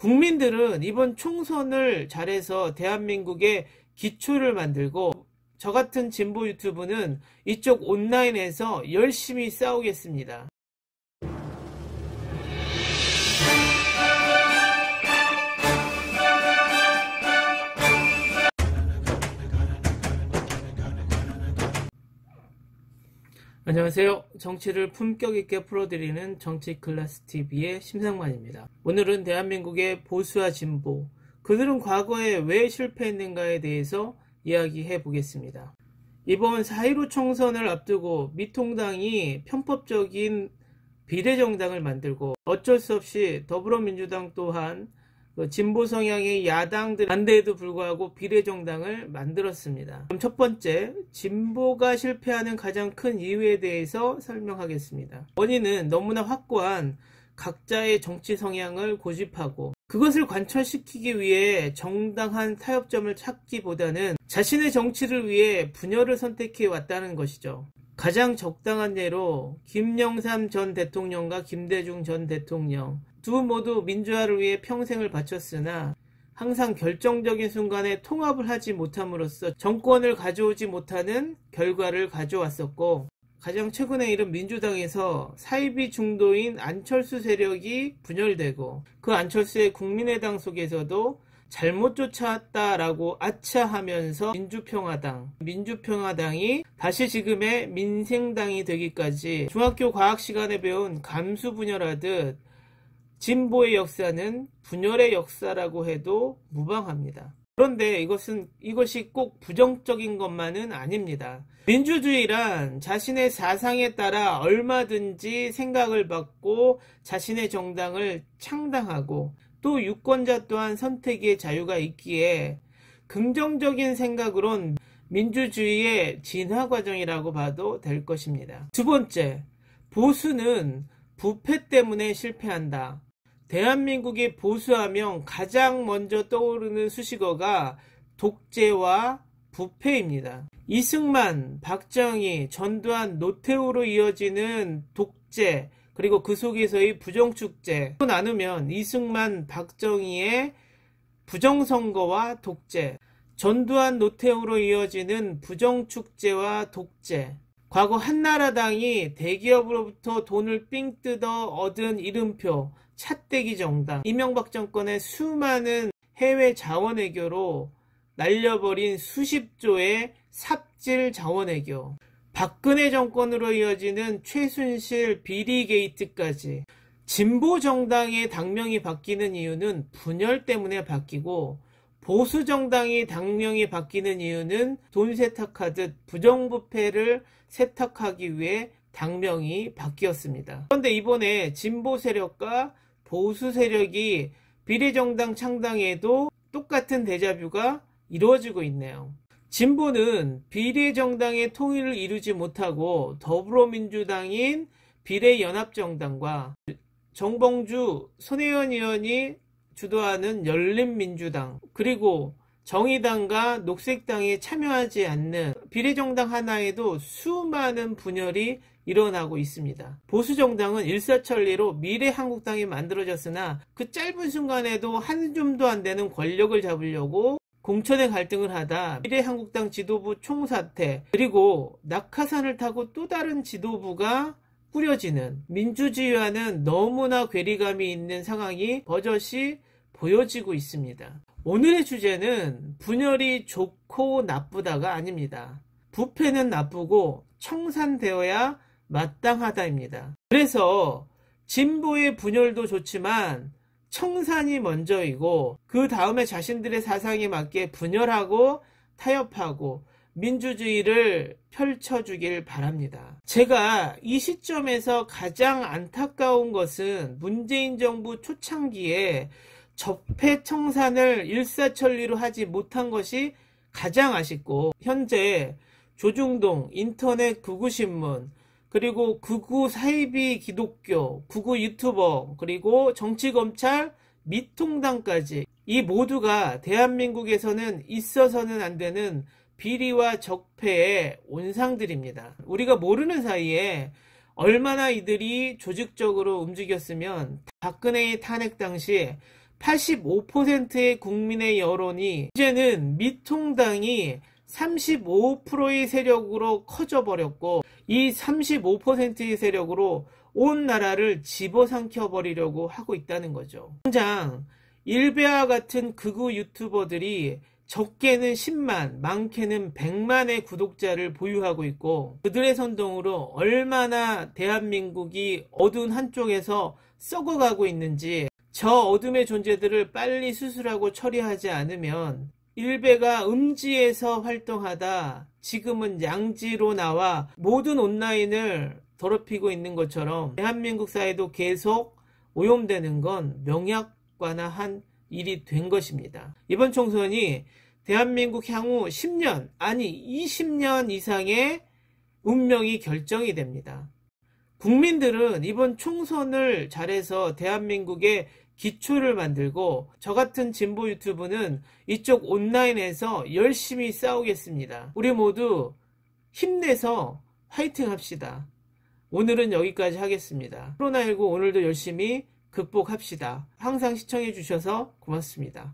국민들은 이번 총선을 잘해서 대한민국의 기초를 만들고, 저 같은 진보 유튜브는 이쪽 온라인에서 열심히 싸우겠습니다. 안녕하세요. 정치를 품격 있게 풀어드리는 정치클래스TV의 심상만입니다. 오늘은 대한민국의 보수와 진보, 그들은 과거에 왜 실패했는가에 대해서 이야기해 보겠습니다. 이번 4.15 총선을 앞두고 미통당이 편법적인 비례정당을 만들고, 어쩔 수 없이 더불어민주당 또한 진보 성향의 야당들 반대에도 불구하고 비례정당을 만들었습니다. 그럼 첫 번째, 진보가 실패하는 가장 큰 이유에 대해서 설명하겠습니다. 원인은 너무나 확고한 각자의 정치 성향을 고집하고, 그것을 관철시키기 위해 정당한 타협점을 찾기보다는 자신의 정치를 위해 분열을 선택해 왔다는 것이죠. 가장 적당한 예로 김영삼 전 대통령과 김대중 전 대통령 두 모두 민주화를 위해 평생을 바쳤으나 항상 결정적인 순간에 통합을 하지 못함으로써 정권을 가져오지 못하는 결과를 가져왔었고, 가장 최근에 이른 민주당에서 사이비 중도인 안철수 세력이 분열되고, 그 안철수의 국민의당 속에서도 잘못 쫓아왔다라고 아차하면서 민주평화당이 다시 지금의 민생당이 되기까지 중학교 과학 시간에 배운 감수분열하듯 진보의 역사는 분열의 역사라고 해도 무방합니다. 그런데 이것이 꼭 부정적인 것만은 아닙니다. 민주주의란 자신의 사상에 따라 얼마든지 생각을 바꾸고 자신의 정당을 창당하고, 또 유권자 또한 선택의 자유가 있기에 긍정적인 생각으론 민주주의의 진화 과정이라고 봐도 될 것입니다. 두 번째, 보수는 부패 때문에 실패한다. 대한민국이 보수하면 가장 먼저 떠오르는 수식어가 독재와 부패입니다. 이승만, 박정희, 전두환, 노태우로 이어지는 독재, 그리고 그 속에서의 부정축제, 또 나누면 이승만, 박정희의 부정선거와 독재, 전두환, 노태우로 이어지는 부정축제와 독재, 과거 한나라당이 대기업으로부터 돈을 삥 뜯어 얻은 이름표 차떼기 정당, 이명박 정권의 수많은 해외 자원외교로 날려버린 수십조의 삽질 자원외교, 박근혜 정권으로 이어지는 최순실 비리 게이트까지, 진보 정당의 당명이 바뀌는 이유는 분열 때문에 바뀌고, 보수 정당의 당명이 바뀌는 이유는 돈 세탁하듯 부정부패를 세탁하기 위해 당명이 바뀌었습니다. 그런데 이번에 진보 세력과 보수 세력이 비례정당 창당에도 똑같은 데자뷰가 이루어지고 있네요. 진보는 비례정당의 통일을 이루지 못하고 더불어민주당인 비례연합정당과 정봉주, 손혜원 의원이 주도하는 열린민주당, 그리고 정의당과 녹색당이 참여하지 않는 비례정당 하나에도 수많은 분열이 일어나고 있습니다. 보수정당은 일사천리로 미래한국당이 만들어졌으나 그 짧은 순간에도 한 줌도 안 되는 권력을 잡으려고 공천의 갈등을 하다 미래한국당 지도부 총사퇴, 그리고 낙하산을 타고 또 다른 지도부가 꾸려지는, 민주주의와는 너무나 괴리감이 있는 상황이 버젓이 보여지고 있습니다. 오늘의 주제는 분열이 좋고 나쁘다가 아닙니다. 부패는 나쁘고 청산되어야 마땅하다입니다. 그래서 진보의 분열도 좋지만 청산이 먼저이고, 그 다음에 자신들의 사상에 맞게 분열하고 타협하고 민주주의를 펼쳐주길 바랍니다. 제가 이 시점에서 가장 안타까운 것은 문재인 정부 초창기에 적폐 청산을 일사천리로 하지 못한 것이 가장 아쉽고, 현재 조중동, 인터넷 극우신문, 그리고 극우 사이비 기독교, 극우 유튜버, 그리고 정치검찰, 미통당까지 이 모두가 대한민국에서는 있어서는 안 되는 비리와 적폐의 온상들입니다. 우리가 모르는 사이에 얼마나 이들이 조직적으로 움직였으면 박근혜의 탄핵 당시 85%의 국민의 여론이 이제는 미통당이 35%의 세력으로 커져버렸고, 이 35%의 세력으로 온 나라를 집어삼켜 버리려고 하고 있다는 거죠. 당장 일베와 같은 극우 유튜버들이 적게는 10만, 많게는 100만의 구독자를 보유하고 있고, 그들의 선동으로 얼마나 대한민국이 어두운 한쪽에서 썩어가고 있는지, 저 어둠의 존재들을 빨리 수술하고 처리하지 않으면 일베가 음지에서 활동하다 지금은 양지로 나와 모든 온라인을 더럽히고 있는 것처럼 대한민국 사회도 계속 오염되는 건 명약관화한 일이 된 것입니다. 이번 총선이 대한민국 향후 10년, 아니 20년 이상의 운명이 결정이 됩니다. 국민들은 이번 총선을 잘해서 대한민국의 기초를 만들고, 저 같은 진보 유튜브는 이쪽 온라인에서 열심히 싸우겠습니다. 우리 모두 힘내서 화이팅 합시다. 오늘은 여기까지 하겠습니다. 코로나19 오늘도 열심히 극복합시다. 항상 시청해 주셔서 고맙습니다.